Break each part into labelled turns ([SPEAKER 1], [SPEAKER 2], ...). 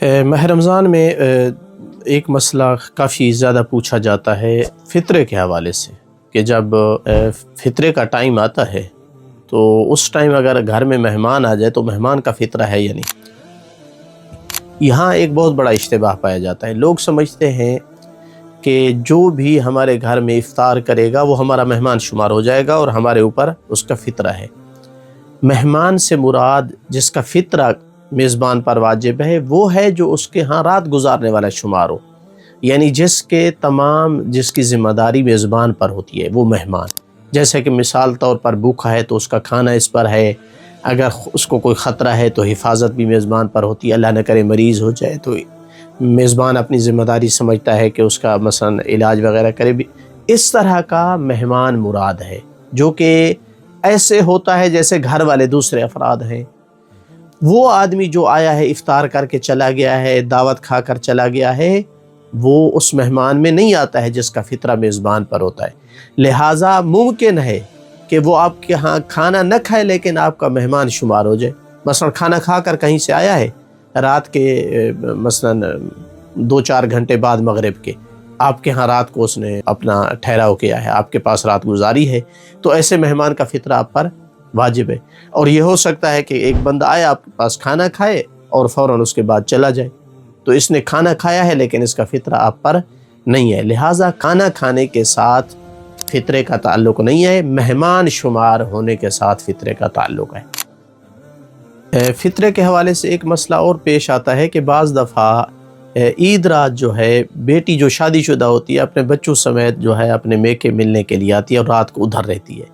[SPEAKER 1] माह रमज़ान में एक मसला काफ़ी ज़्यादा पूछा जाता है फ़ित्रे के हवाले से कि जब फ़ित्रे का टाइम आता है तो उस टाइम अगर घर में मेहमान आ जाए तो मेहमान का फ़ित्रा है या नहीं। यहाँ एक बहुत बड़ा इश्तिबाह पाया जाता है। लोग समझते हैं कि जो भी हमारे घर में इफ़्तार करेगा वो हमारा मेहमान शुमार हो जाएगा और हमारे ऊपर उसका फ़ित्रा है। मेहमान से मुराद जिसका फ़ित्रा मेज़बान पर वाजिब है वो है जो उसके यहाँ रात गुजारने वाला शुमार हो, यानी जिसकी ज़िम्मेदारी मेज़बान पर होती है वो मेहमान। जैसे कि मिसाल तौर पर भूखा है तो उसका खाना इस पर है, अगर उसको कोई ख़तरा है तो हिफाजत भी मेज़बान पर होती है, अल्लाह न करे मरीज़ हो जाए तो मेज़बान अपनी ज़िम्मेदारी समझता है कि उसका मसलन इलाज वगैरह करे भी। इस तरह का मेहमान मुराद है जो कि ऐसे होता है जैसे घर वाले दूसरे अफराद हैं। वो आदमी जो आया है इफ़्तार करके चला गया है, दावत खा कर चला गया है, वो उस मेहमान में नहीं आता है जिसका फ़ित्रा मेज़बान पर होता है। लिहाजा मुमकिन है कि वो आपके यहाँ खाना न खाए लेकिन आपका मेहमान शुमार हो जाए। मसलन खाना खा कर कहीं से आया है रात के मसलन 2-4 घंटे बाद मगरिब के, आपके यहाँ रात को उसने अपना ठहराव किया है, आपके पास रात गुजारी है, तो ऐसे मेहमान का फ़ित्रा आप पर वाजिब है। और ये हो सकता है कि एक बंदा आए आपके पास खाना खाए और फ़ौरन उसके बाद चला जाए, तो इसने खाना खाया है लेकिन इसका फ़ित्रा आप पर नहीं है। लिहाजा खाना खाने के साथ फ़ित्रे का ताल्लुक़ नहीं है, मेहमान शुमार होने के साथ फ़ित्रे का ताल्लुक़ है। फ़ित्रे के हवाले से एक मसला और पेश आता है कि बाज़ दफ़ा ईद रात जो है बेटी जो शादीशुदा होती है अपने बच्चों समेत जो है अपने मेके मिलने के लिए आती है और रात को उधर रहती है।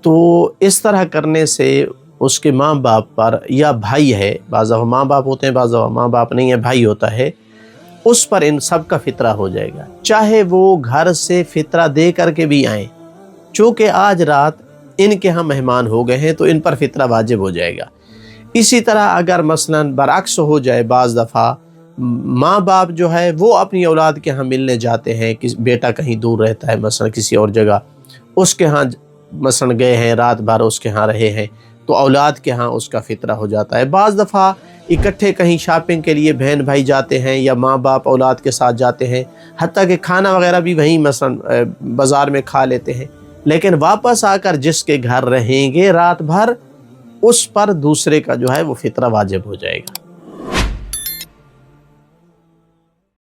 [SPEAKER 1] तो इस तरह करने से उसके माँ बाप पर या भाई है, बाज़ दफ़ा माँ बाप होते हैं, बाज़ दफ़ा माँ बाप नहीं है, भाई होता है, उस पर इन सब का फ़ित्रा हो जाएगा, चाहे वो घर से फ़ित्रा दे करके भी आएँ। चूँकि आज रात इनके यहाँ मेहमान हो गए हैं तो इन पर फ़ित्रा वाजिब हो जाएगा। इसी तरह अगर मसलन बरअक्स हो जाए, बाज़ दफ़ा माँ बाप जो है वो अपनी औलाद के यहाँ मिलने जाते हैं, कि बेटा कहीं दूर रहता है मसलन किसी और जगह, उसके यहाँ मसलन गए हैं, रात भर उसके यहाँ रहे हैं, तो औलाद के यहाँ उसका फ़ित्रा हो जाता है। बाज़ दफ़ा इकट्ठे कहीं शॉपिंग के लिए बहन भाई जाते हैं या माँ बाप औलाद के साथ जाते हैं, हत्ता कि खाना वगैरह भी वहीं मसलन बाज़ार में खा लेते हैं, लेकिन वापस आकर जिसके घर रहेंगे रात भर उस पर दूसरे का जो है वो फ़ित्रा वाजिब हो जाएगा।